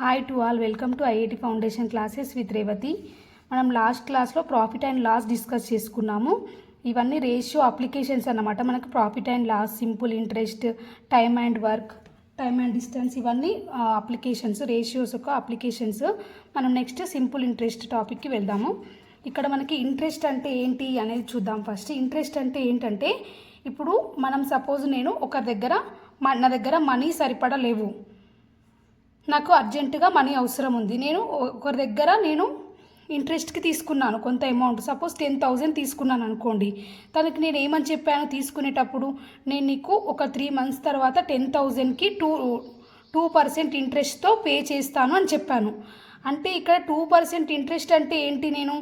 Hi to all, welcome to IIT foundation classes with Revathi. మనం last క్లాస్లో profit and loss discuss చేసుకున్నాము. ఇవన్నీ ratio applications అన్నమాట. మనకు profit and loss, simple interest, time and work, time and distance, ఇవన్నీ applications, ratios యొక్క అప్లికేషన్స్. మనం నెక్స్ట్ సింపుల్ ఇంట్రెస్ట్ టాపిక్కి వెళ్దాము. ఇక్కడ మనకి ఇంట్రెస్ట్ అంటే ఏంటి అనేది చూద్దాం. ఫస్ట్ ఇంట్రెస్ట్ అంటే ఏంటంటే, ఇప్పుడు మనం సపోజ్ నేను నా దగ్గర మనీ సరిపడా లేవు, నాకు అర్జెంటుగా మనీ అవసరం ఉంది. నేను ఒకరి దగ్గర ఇంట్రెస్ట్కి తీసుకున్నాను కొంత అమౌంట్, సపోజ్ 10,000 తీసుకున్నాను అనుకోండి. తనకి నేను ఏమని చెప్పాను తీసుకునేటప్పుడు, నేను నీకు ఒక 3 months తర్వాత 10,000కి 2% ఇంట్రెస్ట్తో పే చేస్తాను అని చెప్పాను. అంటే ఇక్కడ 2% ఇంట్రెస్ట్ అంటే ఏంటి, నేను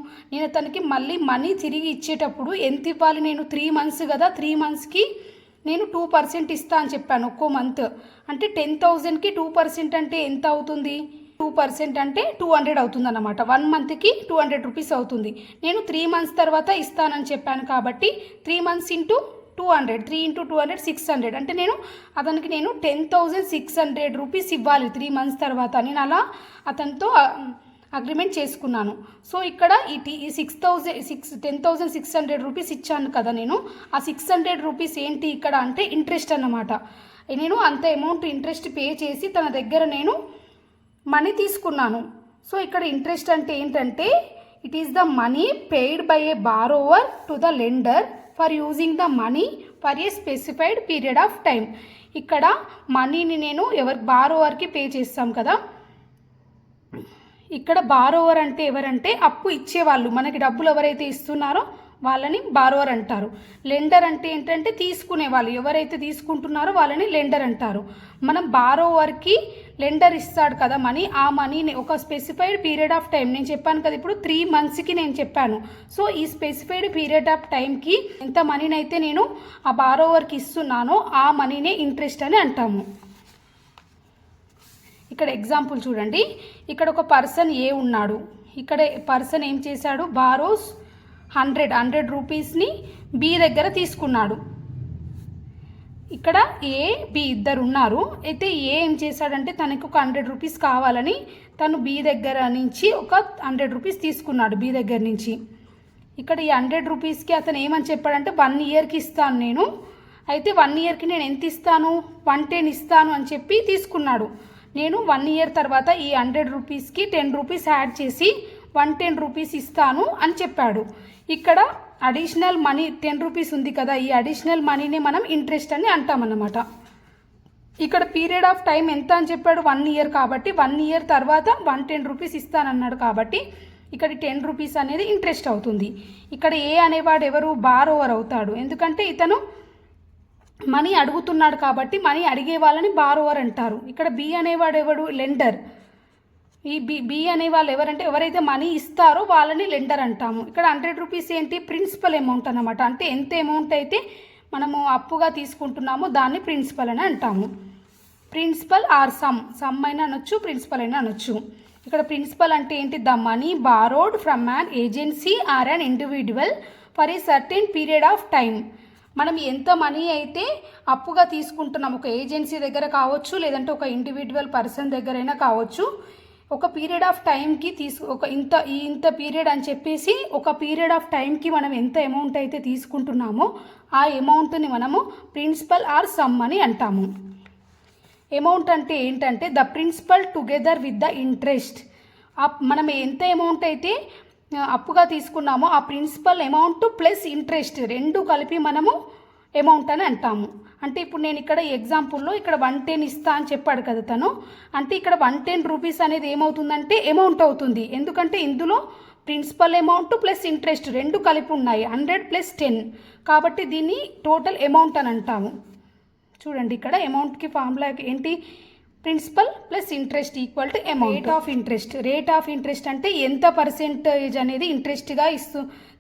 తనకి మళ్ళీ మనీ తిరిగి ఇచ్చేటప్పుడు ఎంత ఇవ్వాలి, నేను 3 months కదా, 3 monthsకి నేను 2% ఇస్తా అని చెప్పాను ఒక్కో మంత్. అంటే 10,000కి 2% అంటే ఎంత అవుతుంది, 2% అంటే 200 అవుతుంది అన్నమాట. 1 monthకి 200 రూపీస్ అవుతుంది. నేను 3 months తర్వాత ఇస్తానని చెప్పాను కాబట్టి 3 months ఇంటూ 200, 3 into 200 600. అంటే అతనికి 10,600 రూపీస్ ఇవ్వాలి 3 months తర్వాత. నేను అలా అతనితో అగ్రిమెంట్ చేసుకున్నాను. సో ఇక్కడ ఈ 10,600 రూపీస్ ఇచ్చాను కదా నేను, ఆ 600 రూపీస్ ఏంటి ఇక్కడ అంటే ఇంట్రెస్ట్ అన్నమాట. నేను అంత అమౌంట్ ఇంట్రెస్ట్ పే చేసి తన దగ్గర నేను మనీ తీసుకున్నాను. సో ఇక్కడ ఇంట్రెస్ట్ అంటే ఏంటంటే, it is the money paid by A borrower to the lender for using the money for a specified period of time. ఇక్కడ మనీని నేను బారోవర్కి పే చేస్తాం కదా. ఇక్కడ బారోవర్ అంటే ఎవరంటే అప్పు ఇచ్చేవాళ్ళు, మనకి డబ్బులు ఎవరైతే ఇస్తున్నారో వాళ్ళని బారోవర్ అంటారు. లెండర్ అంటే ఏంటంటే తీసుకునే వాళ్ళు, ఎవరైతే తీసుకుంటున్నారో వాళ్ళని లెండర్ అంటారు. మనం బారోవర్కి లెండర్ ఇస్తాడు కదా మనీ, ఆ మనీని ఒక స్పెసిఫైడ్ పీరియడ్ ఆఫ్ టైం, నేను చెప్పాను కదా ఇప్పుడు 3 monthsకి నేను చెప్పాను. సో ఈ స్పెసిఫైడ్ పీరియడ్ ఆఫ్ టైంకి ఎంత మనీని అయితే నేను ఆ బారోవర్కి ఇస్తున్నానో ఆ మనీనే ఇంట్రెస్ట్ అని అంటాము. ఇక్కడ ఎగ్జాంపుల్ చూడండి. ఇక్కడ ఒక పర్సన్ ఏ ఉన్నాడు. ఇక్కడ పర్సన్ ఏం చేశాడు, బారోస్ 100 రూపీస్ని బి దగ్గర తీసుకున్నాడు. ఇక్కడ ఏ బి ఇద్దరు ఉన్నారు. అయితే ఏ ఏం చేశాడంటే తనకు ఒక 100 రూపీస్ కావాలని తను బి దగ్గర నుంచి ఒక 100 రూపీస్ తీసుకున్నాడు బి దగ్గర నుంచి. ఇక్కడ ఈ 100 రూపీస్కి అతను ఏమని చెప్పాడంటే 1 yearకి ఇస్తాను నేను. అయితే 1 yearకి నేను ఎంత ఇస్తాను, 110 ఇస్తాను అని చెప్పి తీసుకున్నాడు. నేను 1 year తర్వాత ఈ 100 రూపీస్కి 10 రూపీస్ యాడ్ చేసి 110 రూపీస్ ఇస్తాను అని చెప్పాడు. ఇక్కడ అడిషనల్ మనీ 10 రూపీస్ ఉంది కదా, ఈ అడిషనల్ మనీని మనం ఇంట్రెస్ట్ అని అంటామన్నమాట. ఇక్కడ పీరియడ్ ఆఫ్ టైం ఎంత అని చెప్పాడు, 1 year కాబట్టి 1 year తర్వాత 110 రూపీస్ ఇస్తానన్నాడు కాబట్టి ఇక్కడ 10 రూపీస్ అనేది ఇంట్రెస్ట్ అవుతుంది. ఇక్కడ ఏ అనేవాడు ఎవరు, బారోవర్ అవుతాడు. ఎందుకంటే ఇతను మనీ అడుగుతున్నాడు కాబట్టి మనీ అడిగే వాళ్ళని బారోవర్ అంటారు. ఇక్కడ బి అనేవాడు ఎవడు, లెండర్. ఈ బి అనే వాళ్ళు ఎవరంటే ఎవరైతే మనీ ఇస్తారో వాళ్ళని లెండర్ అంటాము. ఇక్కడ 100 రూపీస్ ఏంటి, ప్రిన్సిపల్ అమౌంట్ అన్నమాట. అంటే ఎంత అమౌంట్ అయితే మనము అప్పుగా తీసుకుంటున్నామో దాన్ని ప్రిన్సిపల్ అని అంటాము. ప్రిన్సిపల్ ఆర్ సమ్ అయినా అనొచ్చు, ప్రిన్సిపల్ అయినా అనొచ్చు. ఇక్కడ ప్రిన్సిపల్ అంటే ఏంటి, the money borrowed from an agency or an individual for a certain period of time. మనం ఎంత మనీ అయితే అప్పుగా తీసుకుంటున్నాం, ఒక ఏజెన్సీ దగ్గర కావచ్చు, లేదంటే ఒక ఇండివిజువల్ పర్సన్ దగ్గరైనా కావచ్చు, ఒక పీరియడ్ ఆఫ్ టైంకి ఇంత పీరియడ్ అని చెప్పేసి ఒక పీరియడ్ ఆఫ్ టైంకి మనం ఎంత అమౌంట్ అయితే తీసుకుంటున్నామో ఆ అమౌంట్ని మనము ప్రిన్సిపల్ ఆర్ సమ్ అని అంటాము. అమౌంట్ అంటే ఏంటంటే the principal together with the interest. మనం ఎంత అమౌంట్ అయితే అప్పుగా తీసుకున్నామో ఆ ప్రిన్సిపల్ అమౌంట్ ప్లస్ ఇంట్రెస్ట్ రెండు కలిపి మనము అమౌంట్ అని అంటాము. అంటే ఇప్పుడు నేను ఇక్కడ ఎగ్జాంపుల్లో ఇక్కడ 110 ఇస్తా అని చెప్పాడు కదా తను. అంటే ఇక్కడ 110 రూపీస్ అనేది ఏమవుతుందంటే అమౌంట్ అవుతుంది. ఎందుకంటే ఇందులో ప్రిన్సిపల్ అమౌంట్ ప్లస్ ఇంట్రెస్ట్ రెండు కలిపి ఉన్నాయి, 100 + 10 కాబట్టి దీన్ని టోటల్ అమౌంట్ అని అంటాము. చూడండి ఇక్కడ అమౌంట్కి ఫార్ములా ఏంటి, principal plus interest equal to amount. Rate of interest అంటే ఎంత పర్సెంటేజ్ అనేది ఇంట్రెస్ట్గా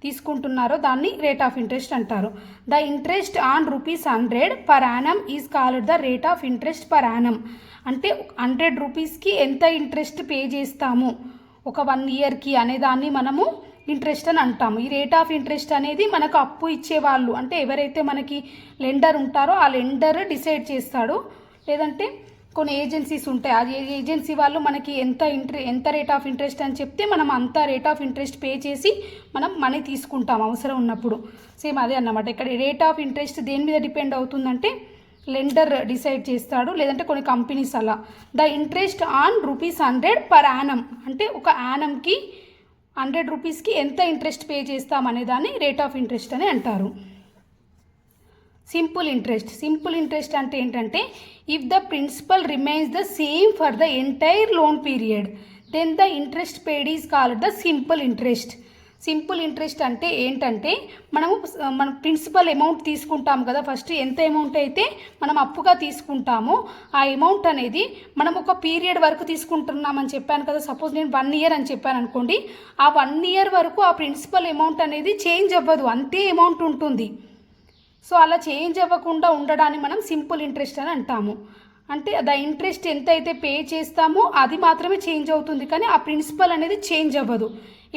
తీసుకుంటున్నారో దాన్ని రేట్ ఆఫ్ ఇంట్రెస్ట్ అంటారు. The interest on ₹100 per annum is called the rate of interest per annum. అంటే 100 రూపీస్కి ఎంత ఇంట్రెస్ట్ పే చేస్తాము ఒక 1 yearకి అనే దాన్ని మనము ఇంట్రెస్ట్ అని అంటాము. ఈ రేట్ ఆఫ్ ఇంట్రెస్ట్ అనేది మనకు అప్పు ఇచ్చేవాళ్ళు, అంటే ఎవరైతే మనకి లెండర్ ఉంటారో ఆ లెండర్ డిసైడ్ చేస్తాడు. లేదంటే కొన్ని ఏజెన్సీస్ ఉంటాయి. అది ఏజెన్సీ వాళ్ళు మనకి ఎంత రేట్ ఆఫ్ ఇంట్రెస్ట్ అని చెప్తే మనం అంత రేట్ ఆఫ్ ఇంట్రెస్ట్ పే చేసి మనం మనీ తీసుకుంటాం అవసరం ఉన్నప్పుడు. సేమ్ అదే అన్నమాట. ఇక్కడ రేట్ ఆఫ్ ఇంట్రెస్ట్ దేని మీద డిపెండ్ అవుతుందంటే లెండర్ డిసైడ్ చేస్తాడు, లేదంటే కొన్ని కంపెనీస్ అలా. The interest on ₹100 per annum, అంటే ఒక యానంకి 100 రూపీస్కి ఎంత ఇంట్రెస్ట్ పే చేస్తామనే దాన్ని రేట్ ఆఫ్ ఇంట్రెస్ట్ అని అంటారు. సింపుల్ ఇంట్రెస్ట్ అంటే ఏంటంటే if the principal remains the same for the entire loan period then the interest paid is called the simple interest అంటే ఏంటంటే మనం ప్రిన్సిపల్ అమౌంట్ తీసుకుంటాం కదా, ఫస్ట్ ఎంత అమౌంట్ అయితే మనం అప్పుగా తీసుకుంటామో ఆ అమౌంట్ అనేది మనం ఒక పీరియడ్ వరకు తీసుకుంటున్నామని చెప్పాను కదా. సపోజ్ నేను 1 ఇయర్ అని చెప్పాను అనుకోండి, ఆ 1 ఇయర్ వరకు ఆ ప్రిన్సిపల్ అమౌంట్ అనేది చేంజ్ అవ్వదు, అంతే అమౌంట్ ఉంటుంది. సో అలా చేంజ్ అవ్వకుండా ఉండడాన్ని మనం సింపుల్ ఇంట్రెస్ట్ అని అంటాము. అంటే ద ఇంట్రెస్ట్ ఎంత అయితే పే చేస్తామో అది మాత్రమే చేంజ్ అవుతుంది, కానీ ఆ ప్రిన్సిపల్ అనేది చేంజ్ అవ్వదు.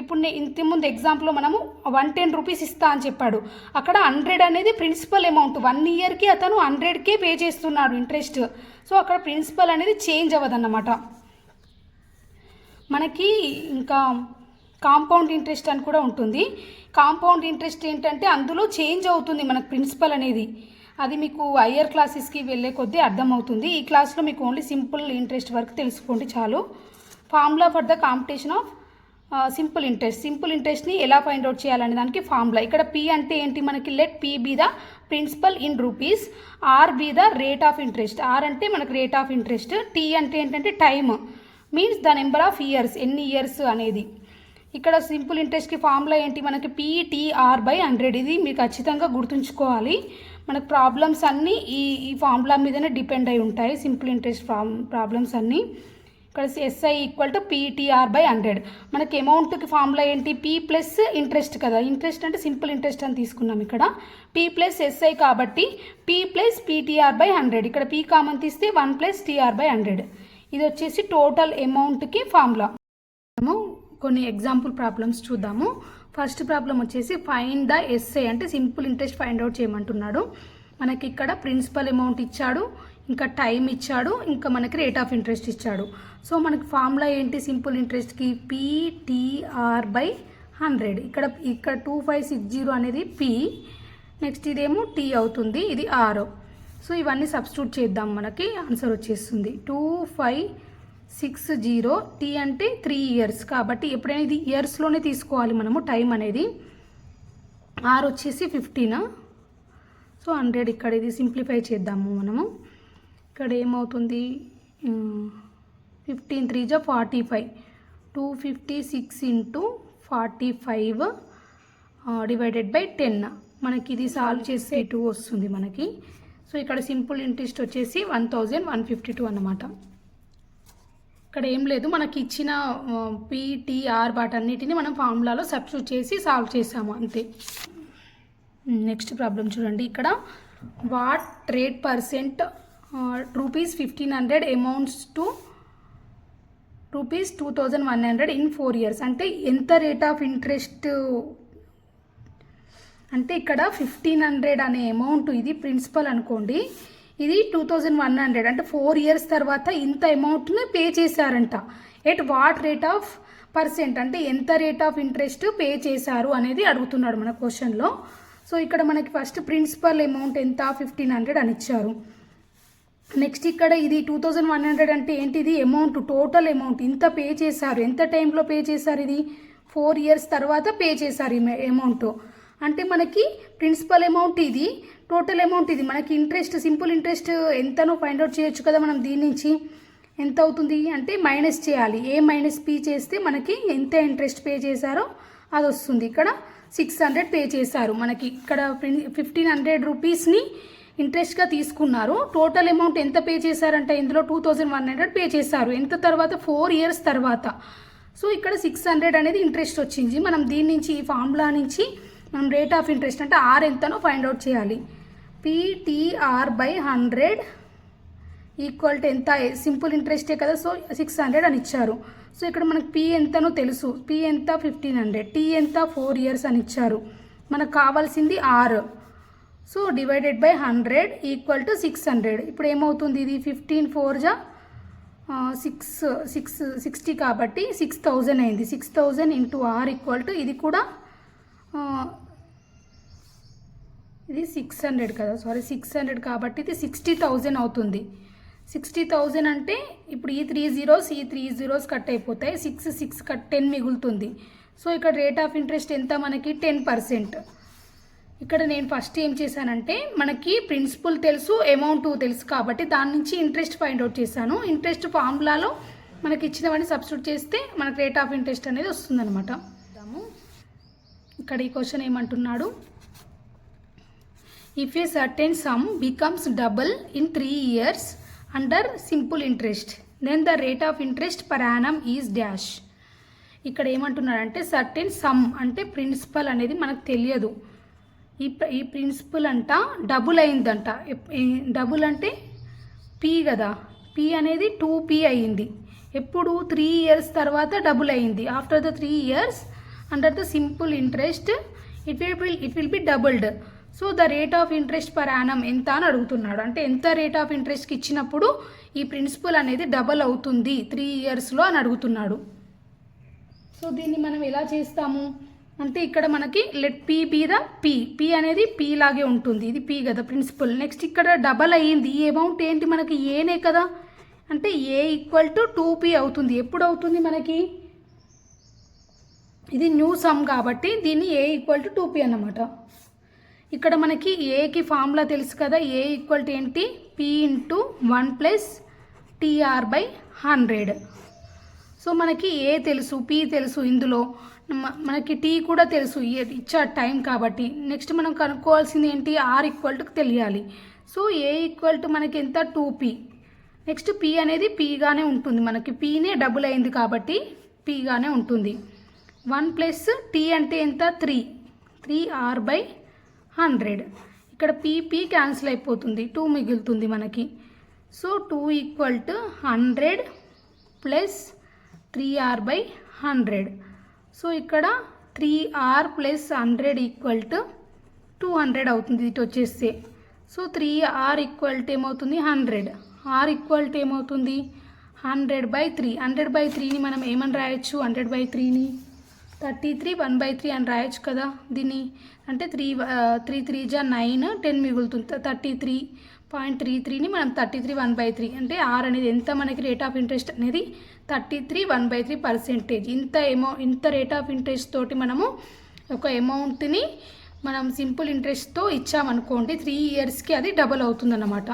ఇప్పుడు ఇంతకుముందు ఎగ్జాంపుల్లో మనము 110 రూపీస్ ఇస్తా అని చెప్పాడు, అక్కడ 100 అనేది ప్రిన్సిపల్ అమౌంట్. 1 ఇయర్కి అతను 100కే పే చేస్తున్నాడు ఇంట్రెస్ట్. సో అక్కడ ప్రిన్సిపల్ అనేది చేంజ్ అవ్వదన్నమాట. మనకి ఇంకా కాంపౌండ్ ఇంట్రెస్ట్ అని కూడా ఉంటుంది. కాంపౌండ్ ఇంట్రెస్ట్ ఏంటంటే అందులో చేంజ్ అవుతుంది మనకు ప్రిన్సిపల్ అనేది. అది మీకు హయ్యర్ క్లాసెస్కి వెళ్ళే కొద్దీ అర్థమవుతుంది. ఈ క్లాస్లో మీకు ఓన్లీ సింపుల్ ఇంట్రెస్ట్ వరకు తెలుసుకోండి చాలు. Formula for the competition of simple ఇంట్రెస్ట్ని ఎలా ఫైండ్ అవుట్ చేయాలనే దానికి ఫార్ములా. ఇక్కడ పి అంటే ఏంటి, మనకి let P be the principal in rupees, R be the rate of interest. R అంటే మనకు రేట్ ఆఫ్ ఇంట్రెస్ట్, టీ అంటే ఏంటంటే time, means the number of years, ఎన్ని ఇయర్స్ అనేది. ఇక్కడ సింపుల్ ఇంట్రెస్ట్కి ఫార్ములా ఏంటి, మనకి PTR/100. ఇది మీరు ఖచ్చితంగా గుర్తుంచుకోవాలి. మనకు ప్రాబ్లమ్స్ అన్నీ ఈ ఫార్ములా మీదనే డిపెండ్ అయి ఉంటాయి. సింపుల్ ఇంట్రెస్ట్ ప్రాబ్లమ్స్ అన్నీ. ఇక్కడ SI = PTR/100. మనకి అమౌంట్కి ఫార్ములా ఏంటి, P ప్లస్ ఇంట్రెస్ట్ కదా, ఇంట్రెస్ట్ అంటే సింపుల్ ఇంట్రెస్ట్ అని తీసుకున్నాం. ఇక్కడ P ప్లస్ SI కాబట్టి P ప్లస్ PTR/100. ఇక్కడ P కామన్ తీస్తే 1 + TR/100. ఇది వచ్చేసి టోటల్ అమౌంట్కి ఫార్ములా. కొన్ని ఎగ్జాంపుల్ ప్రాబ్లమ్స్ చూద్దాము. ఫస్ట్ ప్రాబ్లం వచ్చేసి ఫైండ్ ద SI, అంటే సింపుల్ ఇంట్రెస్ట్ ఫైండ్ అవుట్ చేయమంటున్నాడు. మనకి ఇక్కడ ప్రిన్సిపల్ అమౌంట్ ఇచ్చాడు, ఇంకా టైం ఇచ్చాడు, ఇంకా మనకి రేట్ ఆఫ్ ఇంట్రెస్ట్ ఇచ్చాడు. సో మనకి ఫార్ములా ఏంటి సింపుల్ ఇంట్రెస్ట్కి, PTR/100. ఇక్కడ 2560 అనేది P, నెక్స్ట్ ఇదేమో T అవుతుంది, ఇది R. సో ఇవన్నీ సబ్స్టిట్యూట్ చేద్దాం, మనకి ఆన్సర్ వచ్చేస్తుంది 2560. T అంటే 3 ఇయర్స్ కాబట్టి ఎప్పుడైనా ఇది ఇయర్స్లోనే తీసుకోవాలి మనము టైం అనేది. R వచ్చేసి 15. సో 100 ఇక్కడ ఇది సింప్లిఫై చేద్దాము మనము. ఇక్కడ ఏమవుతుంది, 15 3 = 45, 256 × 45 /10. మనకి ఇది సాల్వ్ చేస్తే 2 వస్తుంది మనకి. సో ఇక్కడ సింపుల్ ఇంట్రెస్ట్ వచ్చేసి 1152 అన్నమాట. ఇక్కడ ఏం లేదు, మనకి ఇచ్చిన PTR వాటన్నిటిని మనం ఫార్ములాలో సబ్స్టిట్యూట్ చేసి సాల్వ్ చేసాము అంతే. నెక్స్ట్ ప్రాబ్లం చూడండి. ఇక్కడ what rate percent ₹1500 amounts to ₹2100 in 4 years. అంటే ఎంత రేట్ ఆఫ్ ఇంట్రెస్ట్, అంటే ఇక్కడ 1500 అనే అమౌంట్, ఇది ప్రిన్సిపల్ అనుకోండి, ఇది 2100, అంటే 4 ఇయర్స్ తర్వాత ఇంత అమౌంట్ని పే చేశారంట. At what rate of percent, అంటే ఎంత రేట్ ఆఫ్ ఇంట్రెస్ట్ పే చేశారు అనేది అడుగుతున్నాడు మన క్వశ్చన్లో. సో ఇక్కడ మనకి ఫస్ట్ ప్రిన్సిపల్ అమౌంట్ ఎంత, 1500 అని ఇచ్చారు. నెక్స్ట్ ఇక్కడ ఇది 2100 అంటే ఏంటి, ఇది అమౌంట్, టోటల్ అమౌంట్ ఇంత పే చేశారు. ఎంత టైంలో పే చేశారు, ఇది 4 ఇయర్స్ తర్వాత పే చేశారు ఈ అమౌంట్. అంటే మనకి ప్రిన్సిపల్ అమౌంట్ ఇది, టోటల్ అమౌంట్ ఇది. మనకి ఇంట్రెస్ట్, సింపుల్ ఇంట్రెస్ట్ ఎంతనో ఫైండ్ అవుట్ చేయొచ్చు కదా మనం. దీని నుంచి ఎంత అవుతుంది అంటే మైనస్ చేయాలి, A - P చేస్తే మనకి ఎంత ఇంట్రెస్ట్ పే చేశారో అది వస్తుంది. ఇక్కడ 600 పే చేశారు. మనకి ఇక్కడ 1500 రూపీస్ని ఇంట్రెస్ట్గా తీసుకున్నారు. టోటల్ అమౌంట్ ఎంత పే చేశారంటే ఇందులో 2100 పే చేశారు. ఎంత తర్వాత, 4 ఇయర్స్ తర్వాత. సో ఇక్కడ 600 అనేది ఇంట్రెస్ట్ వచ్చింది. మనం దీని నుంచి, ఈ ఫార్ములా నుంచి మనం రేట్ ఆఫ్ ఇంట్రెస్ట్ అంటే R ఎంతనో ఫైండ్ అవుట్ చేయాలి. PTR/100 = ఎంత, సింపుల్ ఇంట్రెస్టే కదా, సో 600 అని ఇచ్చారు. సో ఇక్కడ మనకు P ఎంతనో తెలుసు, P ఎంత 1500, T ఎంత 4 ఇయర్స్ అని ఇచ్చారు. మనకు కావాల్సింది R. సో /100 = 600. ఇప్పుడు ఏమవుతుంది, ఇది 15 4 = 60 కాబట్టి 6000 అయింది. 6000 ఇంటూ ఆర్ ఈక్వల్ టు ఇది కూడా ఇది 600 కదా, సారీ 600 కాబట్టి ఇది 60,000 అవుతుంది. 60,000 అంటే ఇప్పుడు ఈ 3 zeros కట్ అయిపోతాయి. 6 కట్ 10 మిగులుతుంది. సో ఇక్కడ రేట్ ఆఫ్ ఇంట్రెస్ట్ ఎంత మనకి 10%. ఇక్కడ నేను ఫస్ట్ ఏం చేశానంటే మనకి ప్రిన్సిపల్ తెలుసు, అమౌంట్ తెలుసు కాబట్టి దాని నుంచి ఇంట్రెస్ట్ ఫైండ్ అవుట్ చేశాను. ఇంట్రెస్ట్ ఫార్ములాలో మనకి ఇచ్చినవన్నీ సబ్స్టిట్యూట్ చేస్తే మనకి రేట్ ఆఫ్ ఇంట్రెస్ట్ అనేది వస్తుందన్నమాట. ఇక్కడ ఈ క్వశ్చన్ ఏమంటున్నాడు, if a certain sum becomes double in 3 years under simple interest then the rate of interest per annum is dash. ఇక్కడ ఏమంటున్నాడంటే సర్టెన్ సమ్ అంటే ప్రిన్సిపల్ అనేది మనకు తెలియదు. ఈ ప్రిన్సిపల్ అంట డబుల్ అయిందంట. డబుల్ అంటే పీ కదా, పీ అనేది 2p అయ్యింది. ఎప్పుడు 3 years తర్వాత డబుల్ అయింది. After the 3 years under the simple interest it will be doubled. So the rate of interest per Yanam ఎంత అని అడుగుతున్నాడు. అంటే ఎంత రేట్ ఆఫ్ ఇంట్రెస్ట్కి ఇచ్చినప్పుడు ఈ ప్రిన్సిపల్ అనేది డబల్ అవుతుంది 3 yearsలో అని అడుగుతున్నాడు. సో దీన్ని మనం ఎలా చేస్తాము అంటే ఇక్కడ మనకి let P be the P అనేది పీ లాగే ఉంటుంది. ఇది పీ కదా ప్రిన్సిపల్. నెక్స్ట్ ఇక్కడ డబల్ అయ్యింది. ఈ అమౌంట్ ఏంటి మనకి ఏనే కదా, అంటే ఏ ఈక్వల్ టు 2p అవుతుంది. ఎప్పుడు అవుతుంది మనకి, ఇది న్యూ సమ్ కాబట్టి దీన్ని ఏ ఈక్వల్ టు 2p అన్నమాట. ఇక్కడ మనకి ఏకి ఫార్ములా తెలుసు కదా, ఏ ఈక్వల్ టు ఏంటి p into 1 plus TR/100. So మనకి ఏ తెలుసు, పీ తెలుసు, ఇందులో మనకి టీ కూడా తెలుసు ఇచ్చా టైం కాబట్టి. నెక్స్ట్ మనం కనుక్కోవాల్సింది ఏంటి, ఆర్ ఈక్వల్ టు తెలియాలి. సో ఏ ఈక్వల్ టు మనకి ఎంత 2p. నెక్స్ట్ పీ అనేది పీగానే ఉంటుంది, మనకి పీనే డబుల్ అయింది కాబట్టి పీగానే ఉంటుంది. 1 ప్లస్ టీ అంటే ఎంత 3R/100. ఇక్కడ పీ క్యాన్సిల్ అయిపోతుంది, 2 మిగులుతుంది మనకి. So 2 equal to 100 plus 3R/100. So ఇక్కడ 3R ప్లస్ 100 ఈక్వల్ టు 200 అవుతుంది ఇటు వచ్చేస్తే. సో 3R ఈక్వల్ టు ఏమవుతుంది 100. ఆర్ ఈక్వల్ టు ఏమవుతుంది 100/3. 100/3ని మనం ఏమని రాయొచ్చు, 100/3ని 33 1/3 అని రాయొచ్చు కదా దీన్ని. అంటే 3 3 జా 9 10 మిగులుతుంది. 33.33ని మనం 33 1/3 అంటే ఆర్ అనేది ఎంత మనకి రేట్ ఆఫ్ ఇంట్రెస్ట్ అనేది 33 1/3%. ఇంత రేట్ ఆఫ్ ఇంట్రెస్ట్ తోటి మనము ఒక అమౌంట్ని మనం సింపుల్ ఇంట్రెస్ట్తో ఇచ్చామనుకోండి 3 yearsకి అది డబుల్ అవుతుందన్నమాట.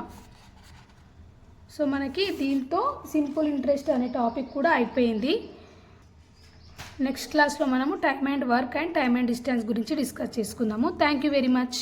సో మనకి దీంతో సింపుల్ ఇంట్రెస్ట్ అనే టాపిక్ కూడా అయిపోయింది. నెక్స్ట్ క్లాస్లో మనము time and work and time and distance గురించి డిస్కస్ చేసుకుందాము. Thank you very much.